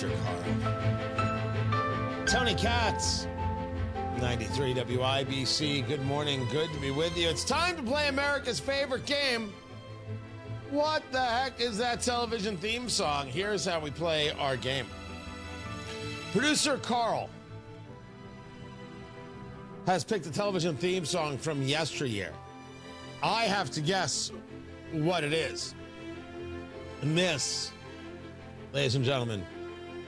producer Carl. Tony Katz, 93 WIBC. Good morning. Good to be with you. It's time to play America's favorite game. What the heck is that television theme song? Here's how we play our game. Producer Carl has picked a television theme song from yesteryear. I have to guess what it is. And this, ladies and gentlemen,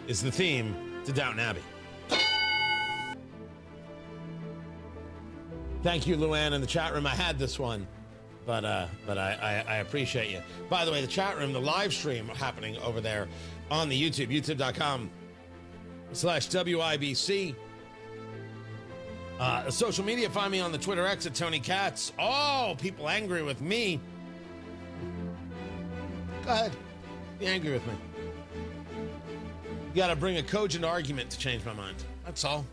is the theme to Downton Abbey. Thank you, Luann, in the chat room. I had this one, but I appreciate you. By the way, the chat room, the live stream happening over there on the YouTube, youtube.com/WIBC. Social media, find me on the Twitter X at Tony Katz. Oh, people angry with me. Go ahead. Be angry with me. You got to bring a cogent argument to change my mind. That's all.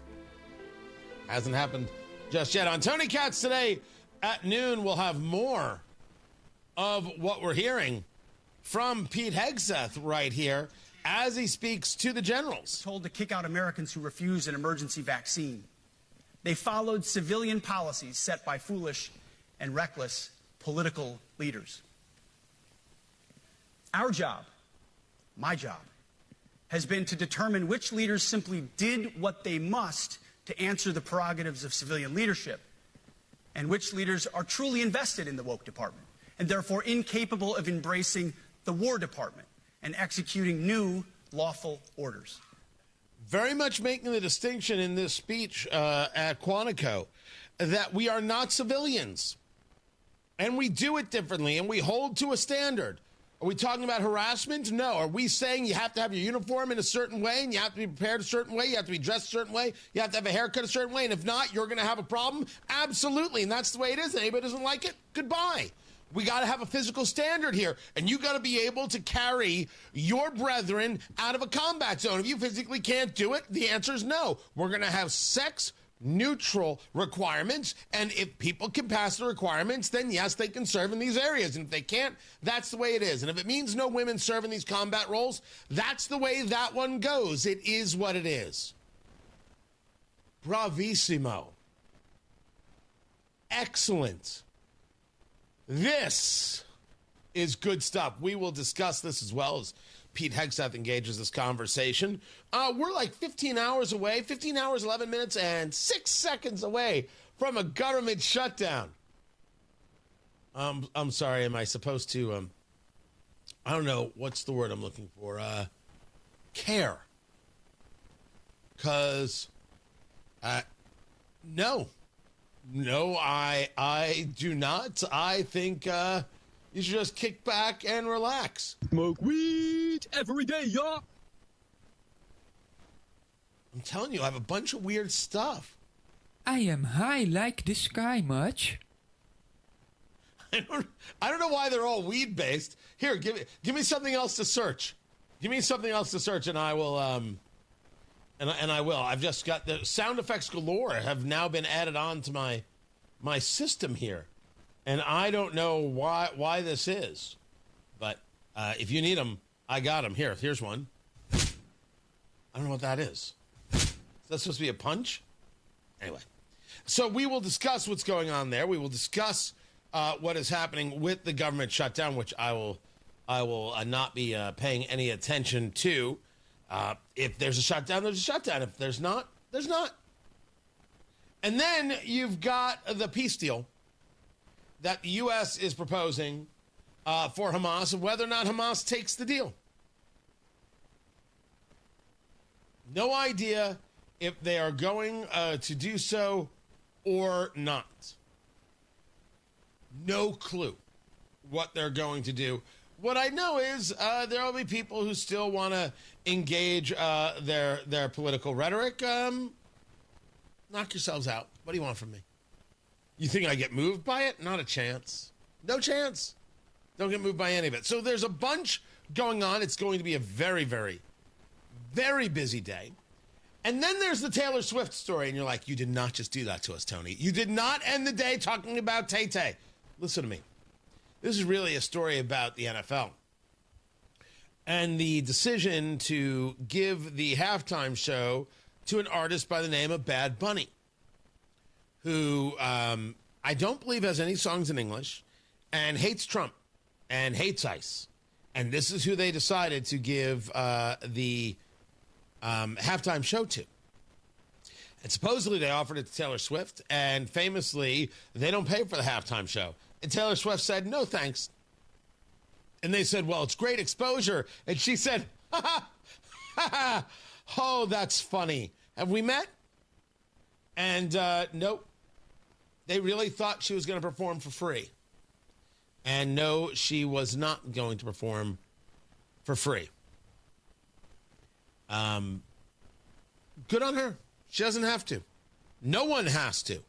Hasn't happened just yet. On Tony Katz today at noon, we'll have more of what we're hearing from Pete Hegseth right here as he speaks to the generals. Told to kick out Americans who refused an emergency vaccine. They followed civilian policies set by foolish and reckless political leaders. Our job, my job, has been to determine which leaders simply did what they must to answer the prerogatives of civilian leadership, and which leaders are truly invested in the woke department, and therefore incapable of embracing the War Department and executing new lawful orders. Very much making the distinction in this speech at Quantico that we are not civilians, and we do it differently, and we hold to a standard. Are we talking about harassment? No. Are we saying you have to have your uniform in a certain way and you have to be prepared a certain way? You have to be dressed a certain way? You have to have a haircut a certain way? And if not, you're going to have a problem? Absolutely. And that's the way it is. Anybody doesn't like it? Goodbye. We got to have a physical standard here. And you got to be able to carry your brethren out of a combat zone. If you physically can't do it, the answer is no. We're going to have sex neutral requirements, and if people can pass the requirements, then yes, they can serve in these areas, and if they can't, that's the way it is. And if it means no women serve in these combat roles, that's the way that one goes. It is what it is. Bravissimo. Excellent. This is good stuff. We will discuss this as well as Pete Hegseth engages this conversation. We're like 15 hours away, 15 hours, 11 minutes, and 6 seconds away from a government shutdown. I'm sorry, am I supposed to, I don't know, what's the word I'm looking for? Care. Because, no, I do not. I think, you should just kick back and relax. Smoke weed every day, y'all. I'm telling you, I have a bunch of weird stuff. I am high like the sky much. I don't know why they're all weed based. Here, give me something else to search. Give me something else to search, and I will. And I will. I've just got the sound effects galore have now been added on to my system here. And I don't know why this is, but if you need them, I got them. Here's one. I don't know what that is. Is that supposed to be a punch? Anyway, so we will discuss what's going on there. We will discuss what is happening with the government shutdown, which I will not be paying any attention to. If there's a shutdown, there's a shutdown. If there's not, there's not. And then you've got the peace deal that the U.S. is proposing for Hamas, and whether or not Hamas takes the deal. No idea if they are going to do so or not. No clue what they're going to do. What I know is there will be people who still want to engage their political rhetoric. Knock yourselves out. What do you want from me? You think I get moved by it? Not a chance. No chance. Don't get moved by any of it. So there's a bunch going on. It's going to be a very, very, very busy day. And then there's the Taylor Swift story, and you're like, you did not just do that to us, Tony. You did not end the day talking about Tay-Tay. Listen to me. This is really a story about the NFL. and the decision to give the halftime show to an artist by the name of Bad Bunny, who I don't believe has any songs in English and hates Trump and hates ICE. And this is who they decided to give the halftime show to. And supposedly they offered it to Taylor Swift, and famously, they don't pay for the halftime show. And Taylor Swift said, no, thanks. And they said, well, it's great exposure. And she said, ha ha, oh, that's funny. Have we met? And nope. They really thought she was going to perform for free. And no, she was not going to perform for free. Good on her. She doesn't have to. No one has to.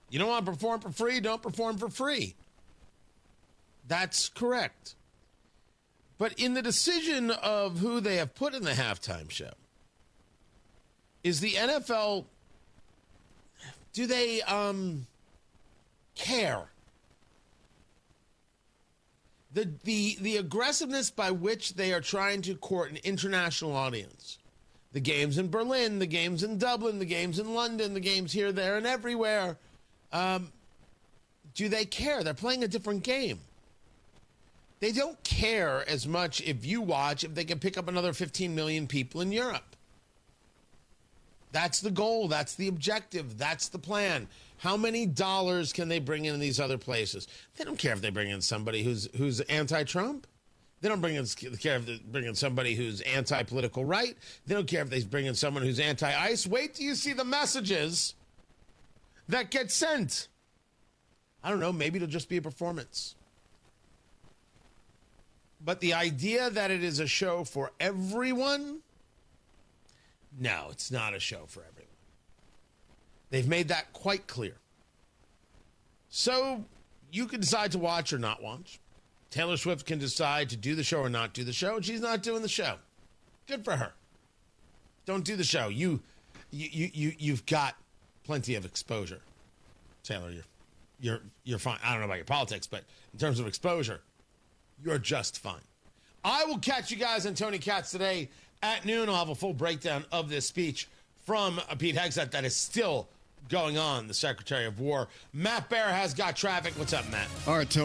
You don't want to perform for free? Don't perform for free. That's correct. But in the decision of who they have put in the halftime show, is the NFL, do they care? The aggressiveness by which they are trying to court an international audience. The games in Berlin, the games in Dublin, the games in London, the games here, there, and everywhere. Do they care? They're playing a different game. They don't care as much if you watch, if they can pick up another 15 million people in Europe. That's the goal. That's the objective. That's the plan. How many dollars can they bring in these other places? They don't care if they bring in somebody who's anti-Trump. They don't care if they bring in somebody who's anti-political right. They don't care if they bring in someone who's anti-ICE. Wait till you see the messages that get sent. I don't know. Maybe it'll just be a performance. But the idea that it is a show for everyone, no, it's not a show for everyone. They've made that quite clear. So you can decide to watch or not watch. Taylor Swift can decide to do the show or not do the show. She's not doing the show. Good for her. Don't do the show. You've got plenty of exposure, Taylor. You're fine. I don't know about your politics, but in terms of exposure, you're just fine. I will catch you guys on Tony Katz today at noon. I'll have a full breakdown of this speech from Pete Hegseth that is still going on, the Secretary of War. Matt Bear has got traffic. What's up, Matt? All right, Tony.